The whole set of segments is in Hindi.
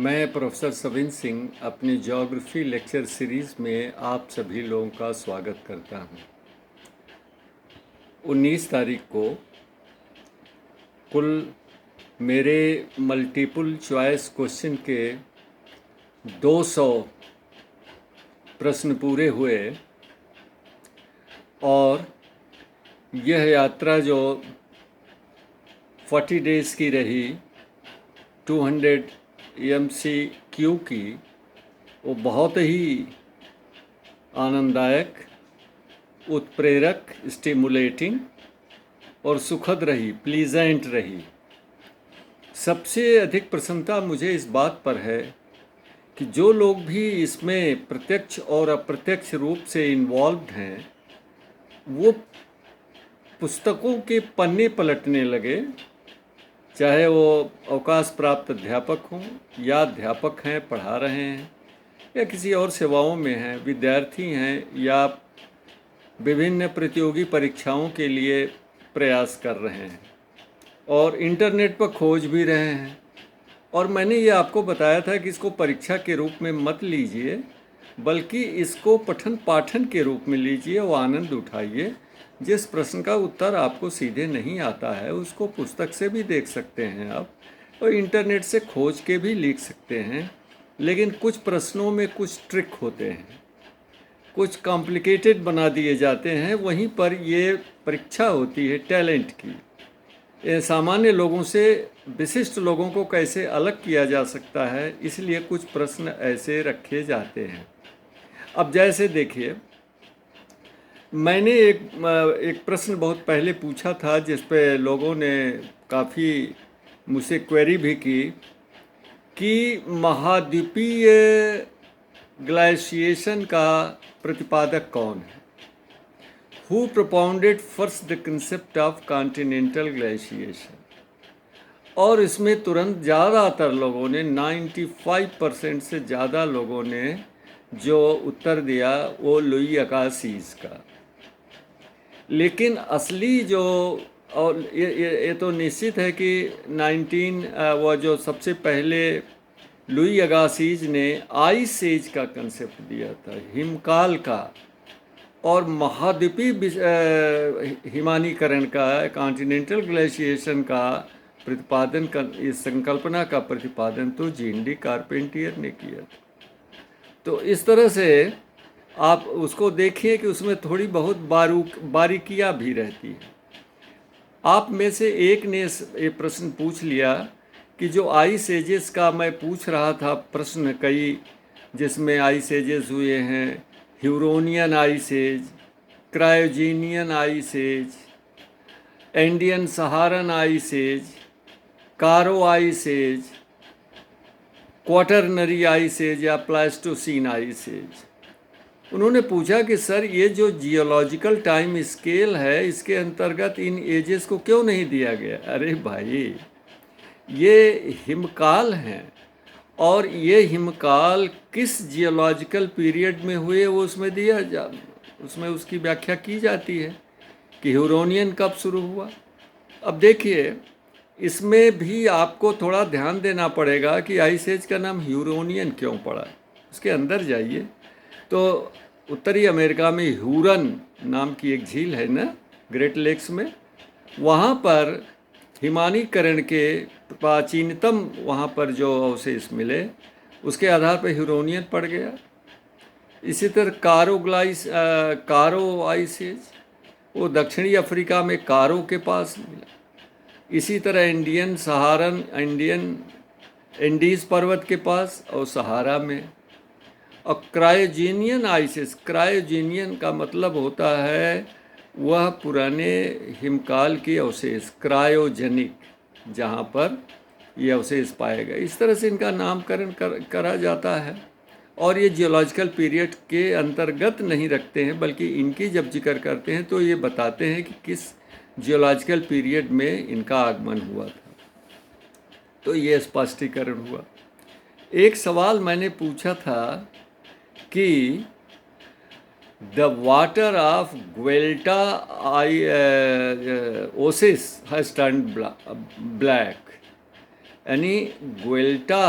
मैं प्रोफेसर सविन सिंह अपनी ज्योग्राफी लेक्चर सीरीज़ में आप सभी लोगों का स्वागत करता हूं। 19 तारीख को कुल मेरे मल्टीपल चॉइस क्वेश्चन के 200 प्रश्न पूरे हुए और यह यात्रा जो 40 डेज़ की रही 200 MCQ की, वो बहुत ही आनंददायक, उत्प्रेरक, स्टिमुलेटिंग और सुखद रही, प्लीजेंट रही। सबसे अधिक प्रसन्नता मुझे इस बात पर है कि जो लोग भी इसमें प्रत्यक्ष और अप्रत्यक्ष रूप से इन्वॉल्व्ड हैं, वो पुस्तकों के पन्ने पलटने लगे, चाहे वो अवकाश प्राप्त अध्यापक हों या अध्यापक हैं, पढ़ा रहे हैं, या किसी और सेवाओं में हैं, विद्यार्थी हैं या विभिन्न प्रतियोगी परीक्षाओं के लिए प्रयास कर रहे हैं और इंटरनेट पर खोज भी रहे हैं। और मैंने ये आपको बताया था कि इसको परीक्षा के रूप में मत लीजिए, बल्कि इसको पठन पाठन के रूप में लीजिए और आनंद उठाइए। जिस प्रश्न का उत्तर आपको सीधे नहीं आता है, उसको पुस्तक से भी देख सकते हैं आप, और इंटरनेट से खोज के भी लिख सकते हैं। लेकिन कुछ प्रश्नों में कुछ ट्रिक होते हैं, कुछ कॉम्प्लिकेटेड बना दिए जाते हैं। वहीं पर ये परीक्षा होती है टैलेंट की। सामान्य लोगों से विशिष्ट लोगों को कैसे अलग किया जा सकता है, इसलिए कुछ प्रश्न ऐसे रखे जाते हैं। अब जैसे देखिए, मैंने एक प्रश्न बहुत पहले पूछा था जिस पे लोगों ने काफ़ी मुझसे क्वेरी भी की कि महाद्वीपीय ग्लेशिएशन का प्रतिपादक कौन है। Who propounded first the concept of continental glaciation? और इसमें तुरंत ज़्यादातर लोगों ने 95% से ज़्यादा लोगों ने जो उत्तर दिया वो लुई अकासीज का। लेकिन असली जो, और ये तो निश्चित है कि वो जो सबसे पहले लुई अगासीज ने आइस एज का कंसेप्ट दिया था, हिमकाल का, और महाद्वीपीय हिमानीकरण का, कॉन्टिनेंटल ग्लेशिएशन का प्रतिपादन का, इस संकल्पना का प्रतिपादन तो जीन डी कारपेंटियर ने किया था। तो इस तरह से आप उसको देखिए कि उसमें थोड़ी बहुत बारीकियाँ भी रहती हैं। आप में से एक ने ये प्रश्न पूछ लिया कि जो आइस एजेस का मैं पूछ रहा था प्रश्न, कई जिसमें आइस एजेस हुए हैं, Huronian ice age, Cryogenian ice age, Andean Saharan ice age, Karoo ice age, Quaternary ice age या प्लास्टोसीन आइस एज। उन्होंने पूछा कि सर, ये जो जियोलॉजिकल टाइम स्केल है, इसके अंतर्गत इन एजेस को क्यों नहीं दिया गया। अरे भाई, ये हिमकाल हैं और ये हिमकाल किस जियोलॉजिकल पीरियड में हुए वो उसमें उसकी व्याख्या की जाती है कि ह्यूरोनियन कब शुरू हुआ। अब देखिए, इसमें भी आपको थोड़ा ध्यान देना पड़ेगा कि आइस एज का नाम ह्यूरोनियन क्यों पड़ा। उसके अंदर जाइए तो उत्तरी अमेरिका में ह्यूरन नाम की एक झील है ना, ग्रेट लेक्स में, वहाँ पर हिमानीकरण के प्राचीनतम वहाँ पर जो अवशेष मिले, उसके आधार पर ह्यूरोनियन पड़ गया। इसी तरह कारो आइस एज, वो दक्षिणी अफ्रीका में कारो के पास मिला। इसी तरह इंडियन सहारन, एंडीज पर्वत के पास और सहारा में। और क्रायोजेनियन आइसेस, क्रायोजेनियन का मतलब होता है वह पुराने हिमकाल के अवशेष, क्रायोजेनिक, जहाँ पर ये अवशेष पाए गए। इस तरह से इनका नामकरण करा जाता है। और ये जियोलॉजिकल पीरियड के अंतर्गत नहीं रखते हैं, बल्कि इनकी जब जिक्र करते हैं तो ये बताते हैं कि किस जियोलॉजिकल पीरियड में इनका आगमन हुआ था। तो ये स्पष्टीकरण हुआ। एक सवाल मैंने पूछा था कि the water of Guelta oasis has turned black, यानी ग्वेल्टा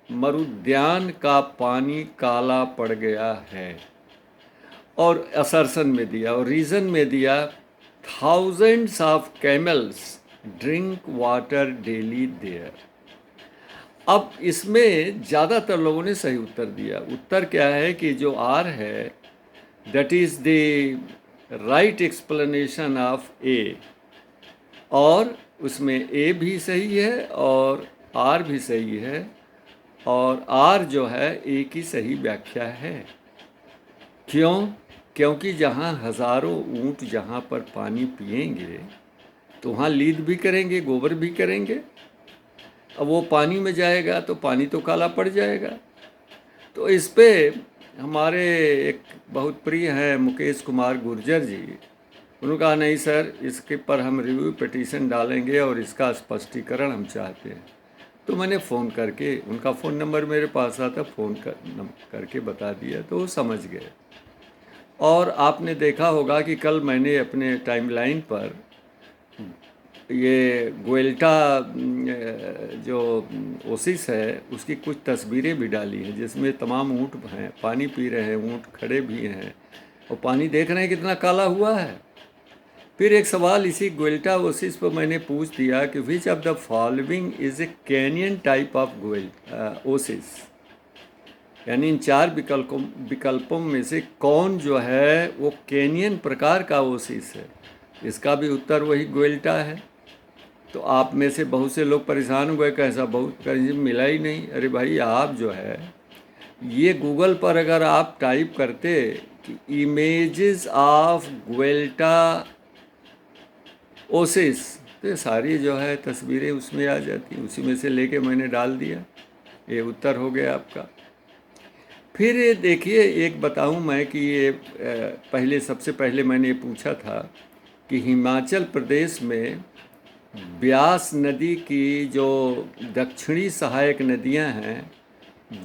मरुद्यान का पानी काला पड़ गया है। और असर्शन में दिया और रीज़न में दिया, thousands of camels drink water daily there. अब इसमें ज़्यादातर लोगों ने सही उत्तर दिया। उत्तर क्या है कि जो आर है that is the right explanation of A, और उसमें ए भी सही है और आर भी सही है, और आर जो है ए की सही व्याख्या है। क्यों? क्योंकि जहाँ हज़ारों ऊँट जहाँ पर पानी पिएंगे तो वहाँ लीद भी करेंगे, गोबर भी करेंगे। अब वो पानी में जाएगा तो पानी तो काला पड़ जाएगा। तो इस पे हमारे एक बहुत प्रिय हैं मुकेश कुमार गुर्जर जी, उन्होंने कहा नहीं सर, इसके पर हम रिव्यू पिटीशन डालेंगे और इसका स्पष्टीकरण हम चाहते हैं। तो मैंने फ़ोन करके, उनका फ़ोन नंबर मेरे पास आता, फ़ोन करके बता दिया तो वो समझ गए। और आपने देखा होगा कि कल मैंने अपने टाइमलाइन पर ये गोयल्टा जो ओसिस है उसकी कुछ तस्वीरें भी डाली हैं, जिसमें तमाम ऊँट हैं, पानी पी रहे हैं, ऊँट खड़े भी हैं और पानी देख रहे हैं कितना काला हुआ है। फिर एक सवाल इसी गोयल्टा ओसिस पर मैंने पूछ दिया कि विच of the following is a canyon type of Oasis, यानी इन 4 विकल्पों में से कौन जो है वो कैनियन प्रकार का ओसिस है। इसका भी उत्तर वही गोयल्टा है। तो आप में से बहुत से लोग परेशान हुए, कैसा बहुत कहीं मिला ही नहीं। अरे भाई, आप जो है ये गूगल पर अगर आप टाइप करते कि इमेजेस ऑफ गोयल्टा ओसिस, तो ये सारी जो है तस्वीरें उसमें आ जाती, उसी में से लेके मैंने डाल दिया। ये उत्तर हो गया आपका। फिर ये देखिए, एक बताऊं मैं कि ये पहले, सबसे पहले मैंने ये पूछा था कि हिमाचल प्रदेश में ब्यास नदी की जो दक्षिणी सहायक नदियां हैं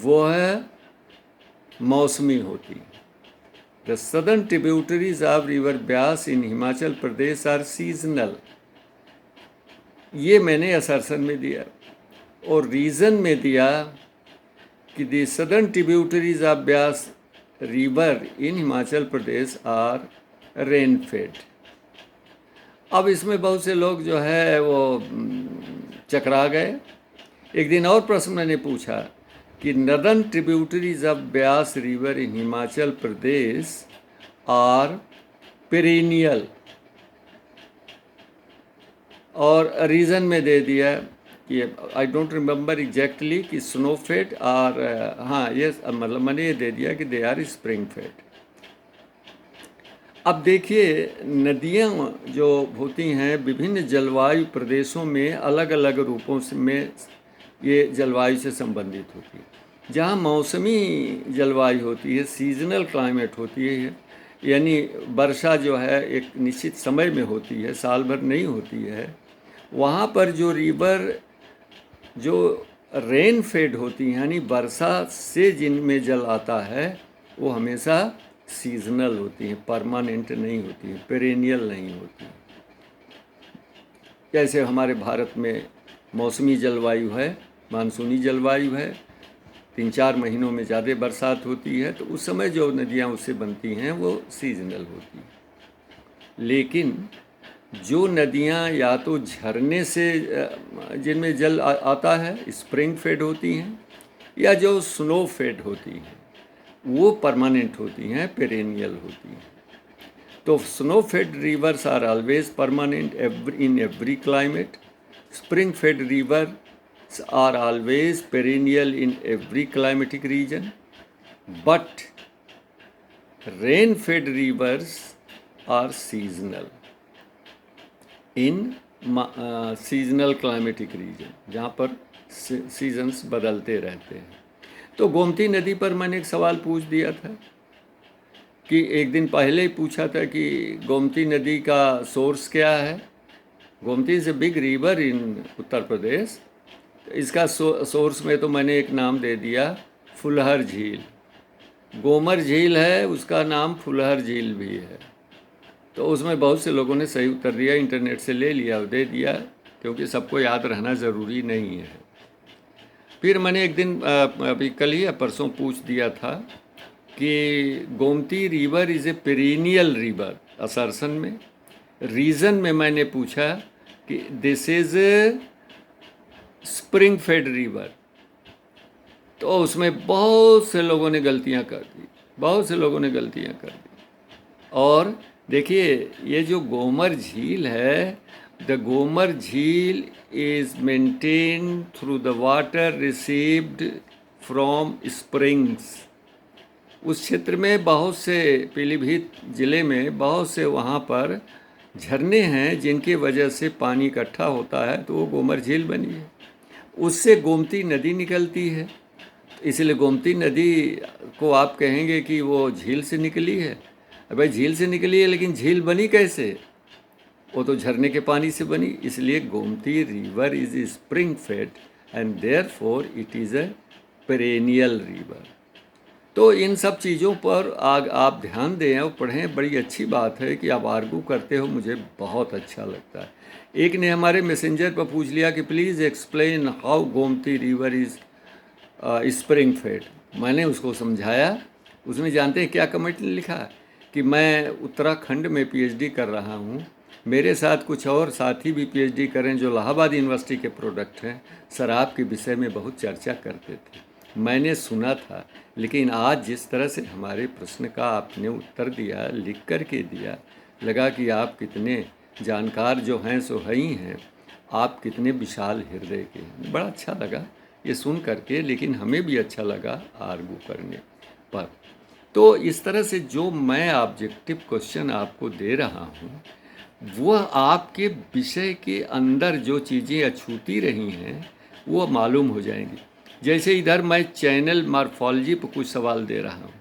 वो है मौसमी होती। The southern tributaries of river Beas in Himachal Pradesh are seasonal. ये मैंने असर्शन में दिया। और रीज़न में दिया कि the southern tributaries of Beas river in Himachal Pradesh are rain fed. अब इसमें बहुत से लोग जो है वो चकरा गए। एक दिन और प्रश्न मैंने पूछा कि northern tributaries of Beas river in Himachal Pradesh are perennial, और रीज़न में दे दिया कि आई डोंट रिमेंबर एग्जैक्टली कि स्नो फेड और हाँ ये मतलब मैंने ये दे दिया कि दे आर स्प्रिंग फेड। अब देखिए, नदियाँ जो होती हैं विभिन्न जलवायु प्रदेशों में अलग अलग रूपों में ये जलवायु से संबंधित होती है। जहाँ मौसमी जलवायु होती है, सीजनल क्लाइमेट होती है, यानी वर्षा जो है एक निश्चित समय में होती है, साल भर नहीं होती है, वहाँ पर जो रिवर जो रेन फेड होती हैं, यानी वर्षा से जिनमें जल आता है, वो हमेशा सीजनल होती हैं, परमानेंट नहीं होती हैं, पेरेनियल नहीं होती। जैसे हमारे भारत में मौसमी जलवायु है, मानसूनी जलवायु है, 3-4 महीनों में ज़्यादा बरसात होती है, तो उस समय जो नदियाँ उससे बनती हैं वो सीजनल होती हैं। लेकिन जो नदियाँ या तो झरने से जिनमें जल आता है, स्प्रिंग फेड होती हैं, या जो स्नो फेड होती हैं, वो परमानेंट होती हैं, पेरेनियल होती हैं। तो snow fed rivers are always permanent in every climate, spring fed rivers are always perennial in every climatic region, but rain fed rivers are seasonal in seasonal climatic region, जहाँ पर सीजन्स बदलते रहते हैं। तो गोमती नदी पर मैंने एक सवाल पूछ दिया था कि एक दिन पहले ही पूछा था कि गोमती नदी का सोर्स क्या है। Gomti is a big river in Uttar Pradesh. इसका सोर्स में तो मैंने एक नाम दे दिया, फुलहर झील। गोमर झील है, उसका नाम फुलहर झील भी है। तो उसमें बहुत से लोगों ने सही उत्तर दिया, इंटरनेट से ले लिया और दे दिया, क्योंकि सबको याद रहना ज़रूरी नहीं है। फिर मैंने एक दिन अभी कल ही या परसों पूछ दिया था कि Gomti river is a perennial river assertion में। रीज़न में मैंने पूछा कि this is spring fed river, तो उसमें बहुत से लोगों ने गलतियां कर दी, बहुत से लोगों ने गलतियां कर दी। और देखिए, ये जो गोमर झील है, द गोमर झील is maintained through the water received from springs. उस क्षेत्र में बहुत से, पीलीभीत ज़िले में बहुत से वहाँ पर झरने हैं जिनकी वजह से पानी इकट्ठा होता है, तो वो गोमर झील बनी है। उससे गोमती नदी निकलती है, इसलिए गोमती नदी को आप कहेंगे कि वो झील से निकली है। भाई झील से निकली है, लेकिन झील बनी कैसे? वो तो झरने के पानी से बनी। इसलिए Gomti river is spring fed and therefore it is a perennial river. तो इन सब चीज़ों पर आप ध्यान दें और पढ़ें। बड़ी अच्छी बात है कि आप आर्गू करते हो, मुझे बहुत अच्छा लगता है। एक ने हमारे मैसेंजर पर पूछ लिया कि please explain how Gomti river is spring fed. मैंने उसको समझाया। उसने जानते हैं क्या कमेंट लिखा कि मैं उत्तराखंड में पीएचडी कर रहा हूँ, मेरे साथ कुछ और साथी भी पीएचडी करें जो इलाहाबाद यूनिवर्सिटी के प्रोडक्ट हैं, शराब के विषय में बहुत चर्चा करते थे। मैंने सुना था, लेकिन आज जिस तरह से हमारे प्रश्न का आपने उत्तर दिया, लिख कर के दिया, लगा कि आप कितने जानकार जो हैं सो है ही हैं, आप कितने विशाल हृदय के हैं। बड़ा अच्छा लगा ये सुन करके, लेकिन हमें भी अच्छा लगा आर्गू करने पर। तो इस तरह से जो मैं ऑब्जेक्टिव क्वेश्चन आपको दे रहा हूँ, वह आपके विषय के अंदर जो चीज़ें अछूती रही हैं वो मालूम हो जाएंगी। जैसे इधर मैं चैनल मॉर्फोलॉजी पर कुछ सवाल दे रहा हूँ,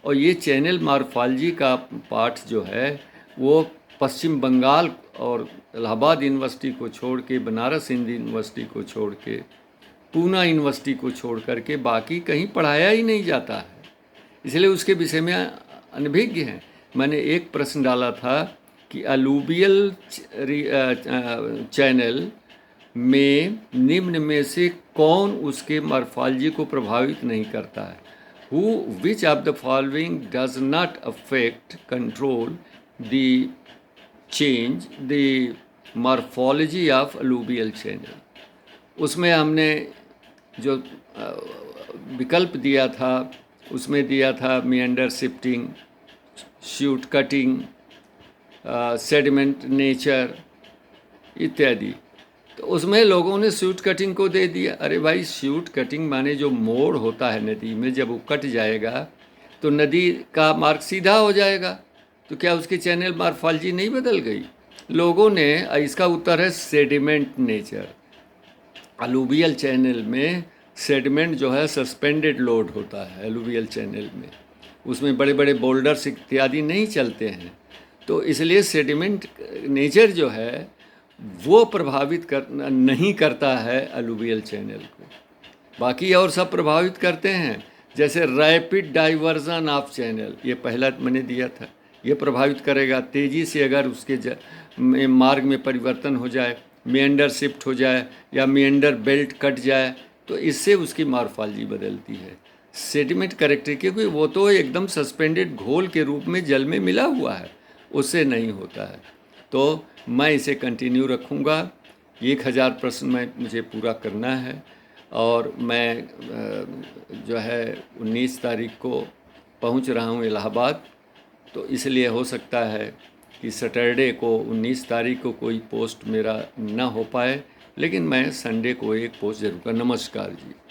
और ये चैनल मॉर्फोलॉजी का पाठ जो है वो पश्चिम बंगाल और इलाहाबाद यूनिवर्सिटी को छोड़ के, बनारस हिंदू यूनिवर्सिटी को छोड़ के, पूना यूनिवर्सिटी को छोड़ करके बाकी कहीं पढ़ाया ही नहीं जाता है, इसलिए उसके विषय में अनभिज्ञ हैं। मैंने एक प्रश्न डाला था कि अलूवियल चैनल में निम्न में से कौन उसके मॉर्फोलॉजी को प्रभावित नहीं करता है? Who which of the following does not affect control the change the morphology of alluvial channel. उसमें हमने जो विकल्प दिया था, उसमें दिया था meander shifting, chute cutting, sediment nature इत्यादि। तो उसमें लोगों ने शूट कटिंग को दे दिया। अरे भाई, शूट कटिंग माने जो मोड़ होता है नदी में, जब वो कट जाएगा तो नदी का मार्ग सीधा हो जाएगा, तो क्या उसके चैनल मॉर्फोलॉजी नहीं बदल गई? लोगों ने, इसका उत्तर है सेडिमेंट नेचर। अलूवियल चैनल में सेडिमेंट जो है सस्पेंडेड लोड होता है अलूवियल चैनल में, उसमें बड़े बड़े बोल्डर्स इत्यादि नहीं चलते हैं, तो इसलिए सेडिमेंट नेचर जो है वो प्रभावित नहीं करता है अलूवियल चैनल को। बाकी और सब प्रभावित करते हैं, जैसे रैपिड डाइवर्जन ऑफ चैनल, ये पहला मैंने दिया था, ये प्रभावित करेगा। तेज़ी से अगर उसके मार्ग में परिवर्तन हो जाए, मिएंडर शिफ्ट हो जाए या मिएंडर बेल्ट कट जाए, तो इससे उसकी मॉर्फोलॉजी बदलती है। सेडिमेंट करेक्टर, क्योंकि वो तो एकदम सस्पेंडेड घोल के रूप में जल में मिला हुआ है, उससे नहीं होता है। तो मैं इसे कंटिन्यू रखूँगा। 1000 प्रश्न मुझे पूरा करना है, और मैं जो है 19 तारीख को पहुंच रहा हूं इलाहाबाद, तो इसलिए हो सकता है कि सैटरडे को 19 तारीख को कोई पोस्ट मेरा ना हो पाए, लेकिन मैं संडे को एक पोस्ट जरूर कर। नमस्कार जी।